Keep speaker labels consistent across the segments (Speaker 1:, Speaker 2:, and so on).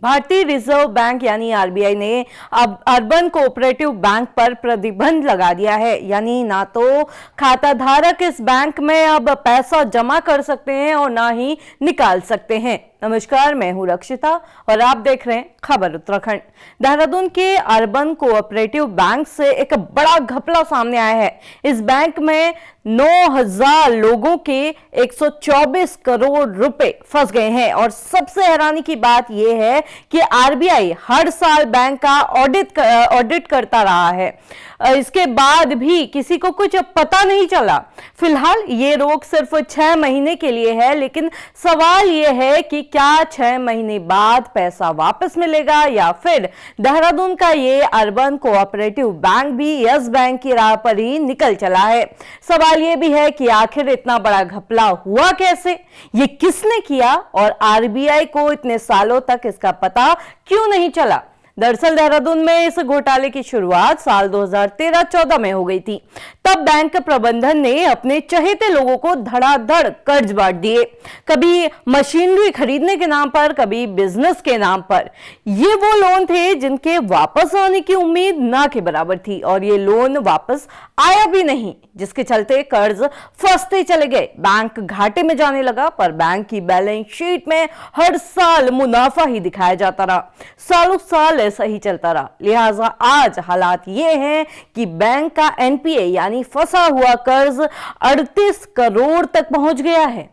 Speaker 1: भारतीय reserve bank यानी RBI ने अब अर्बन कोऑपरेटिव बैंक पर प्रतिबंध लगा दिया है। यानी ना तो खाता धारक इस बैंक में अब पैसा जमा कर सकते हैं और ना ही निकाल सकते हैं। नमस्कार, मैं हूं रक्षिता और आप देख रहे हैं खबर उत्तराखंड। देहरादून के अर्बन कोऑपरेटिव बैंक से एक बड़ा घपला सामने आया है। इस बैंक में 9,000 लोगों के 124 करोड़ रुपए फंस गए हैं और सबसे हैरानी की बात यह है कि आरबीआई हर साल बैंक का ऑडिट करता रहा है। इसके बाद भी किसी को कुछ पता नहीं चला। फिलहाल ये रोक सिर्फ 6 महीने के लिए है, लेकिन सवाल यह है कि क्या 6 महीने बाद पैसा वापस मिलेगा या फिर देहरादून का ये अर्बन कोऑपरेटिव बैंक भी यस बैंक की राह पर ही निकल चला है। सवाल यह भी है कि आखिर इतना बड़ा घपला हुआ कैसे, ये किसने किया और आरबीआई को इतने सालों तक इसका पता क्यों नहीं चला। दरअसल देहरादून में इस घोटाले की शुरुआत साल 2013-14 में हो गई थी। तब बैंक प्रबंधन ने अपने चहेते लोगों को धड़ाधड़ कर्ज बांट दिए, कभी मशीनरी खरीदने के नाम पर, कभी बिजनेस के नाम पर। ये वो लोन थे जिनके वापस आने की उम्मीद ना के बराबर थी और ये लोन वापस आया भी नहीं, जिसके चलते कर्ज फंसते चले गए। बैंक घाटे में जाने लगा, पर बैंक की बैलेंस शीट में हर साल मुनाफा ही दिखाया जाता रहा। सालों साल ऐसा ही चलता रहा। लिहाजा आज हालात ये हैं कि बैंक का एनपीए यानी फंसा हुआ कर्ज 38 करोड़ तक पहुंच गया है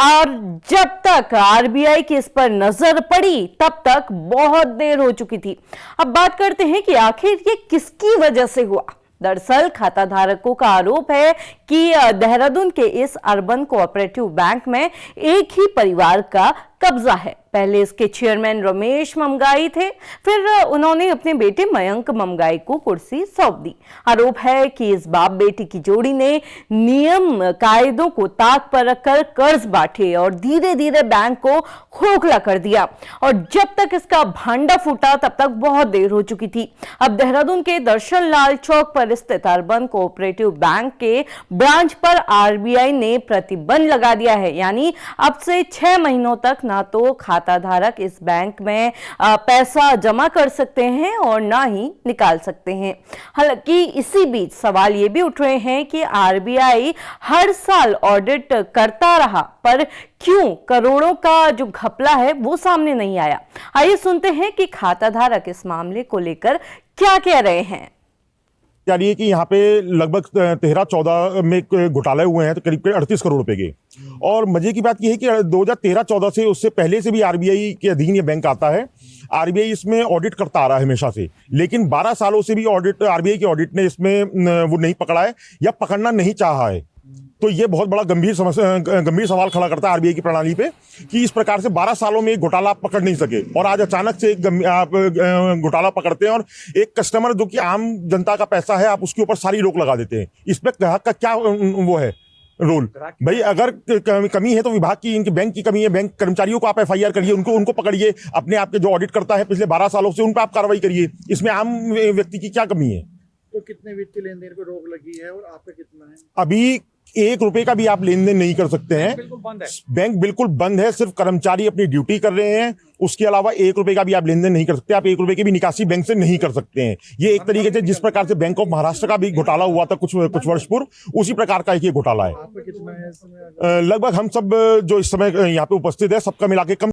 Speaker 1: और जब तक आरबीआई की इस पर नजर पड़ी तब तक बहुत देर हो चुकी थी। अब बात करते हैं कि आखिर ये किसकी वजह से हुआ। दरअसल खाता धारकों का आरोप है कि देहरादून के इस अर्बन कोऑपरेटिव बैंक में एक ही परिवार का कब्जा है। पहले इसके चेयरमैन रमेश ममगाई थे, फिर उन्होंने अपने बेटे मयंक ममगाई को कुर्सी सौंप दी। आरोप है कि इस बाप बेटी की जोड़ी ने नियम कायदों को ताक पर रखकर कर्ज बांटे और धीरे धीरे बैंक को खोखला कर दिया और जब तक इसका भांडा फूटा तब तक बहुत देर हो चुकी थी। अब देहरादून के दर्शन लाल चौक पर स्थित अर्बन कोऑपरेटिव बैंक के ब्रांच पर आरबीआई ने प्रतिबंध लगा दिया है। यानी अब से 6 महीनों तक ना तो खाता धारक इस बैंक में पैसा जमा कर सकते हैं और ना ही निकाल सकते हैं। हालांकि इसी बीच सवाल ये भी उठ रहे हैं कि आरबीआई हर साल ऑडिट करता रहा, पर क्यों करोड़ों का जो घपला है वो सामने नहीं आया। आइए सुनते हैं कि खाता धारक इस मामले को लेकर क्या कह रहे हैं।
Speaker 2: जानिए कि यहाँ पे लगभग 13-14 में घोटाले हुए हैं, तो करीब 38 करोड़ रुपए के। और मजे की बात यह है कि 2013-14 से, उससे पहले से भी आरबीआई के अधीन ये बैंक आता है। आरबीआई इसमें ऑडिट करता आ रहा है हमेशा से, लेकिन 12 सालों से भी ऑडिट, आरबीआई की ऑडिट ने इसमें वो नहीं पकड़ा है या पकड़ना नहीं चाहा है। तो ये बहुत बड़ा गंभीर सवाल खड़ा करता है आरबीआई की प्रणाली पे कि इस प्रकार से 12 सालों में एक घोटाला आप पकड़ नहीं सके और आज अचानक से एक घोटाला पकड़ते हैं और एक कस्टमर जो कि आम जनता का पैसा है, आप उसके ऊपर सारी रोक लगा देते हैं। इस पे ग्राहक का क्या वो है रोल? भाई अगर कमी है तो विभाग की, इनकी बैंक की कमी है, बैंक कर्मचारियों को आप एफआईआर करिए, उनको पकड़िए, अपने आप के जो ऑडिट करता है पिछले 12 सालों से उन पर आप कार्रवाई करिए। इसमें आम व्यक्ति की क्या कमी है?
Speaker 3: तो कितने वित्तीय लेन देन पर रोक लगी है और आपका कितना है?
Speaker 2: अभी 1 रुपए का भी आप लेन देन नहीं कर सकते हैं। बैंक बिल्कुल बंद है। सिर्फ कर्मचारी अपनी ड्यूटी कर रहे हैं, उसके अलावा 1 रुपए का भी आप लेन देन नहीं कर सकते। आप 1 रुपए की भी निकासी बैंक से नहीं कर सकते हैं। ये एक तरीके से जिस प्रकार से बैंक ऑफ महाराष्ट्र का भी घोटाला हुआ था कुछ वर्ष पूर्व, उसी प्रकार का एक ये घोटाला है। लगभग हम सब जो इस समय यहाँ पे उपस्थित है, सबका मिला के कम।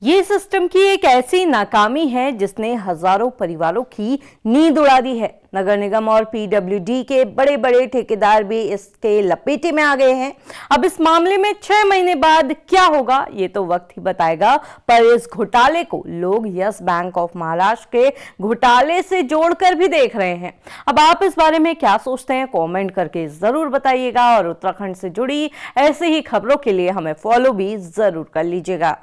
Speaker 1: ये सिस्टम की एक ऐसी नाकामी है जिसने हजारों परिवारों की नींद उड़ा दी है। नगर निगम और पीडब्ल्यूडी के बड़े बड़े ठेकेदार भी इसके लपेटे में आ गए हैं। अब इस मामले में 6 महीने बाद क्या होगा ये तो वक्त ही बताएगा, पर इस घोटाले को लोग यस बैंक ऑफ महाराष्ट्र के घोटाले से जोड़कर भी देख रहे हैं। अब आप इस बारे में क्या सोचते हैं, कमेंट करके जरूर बताइएगा और उत्तराखंड से जुड़ी ऐसे ही खबरों के लिए हमें फॉलो भी जरूर कर लीजिएगा।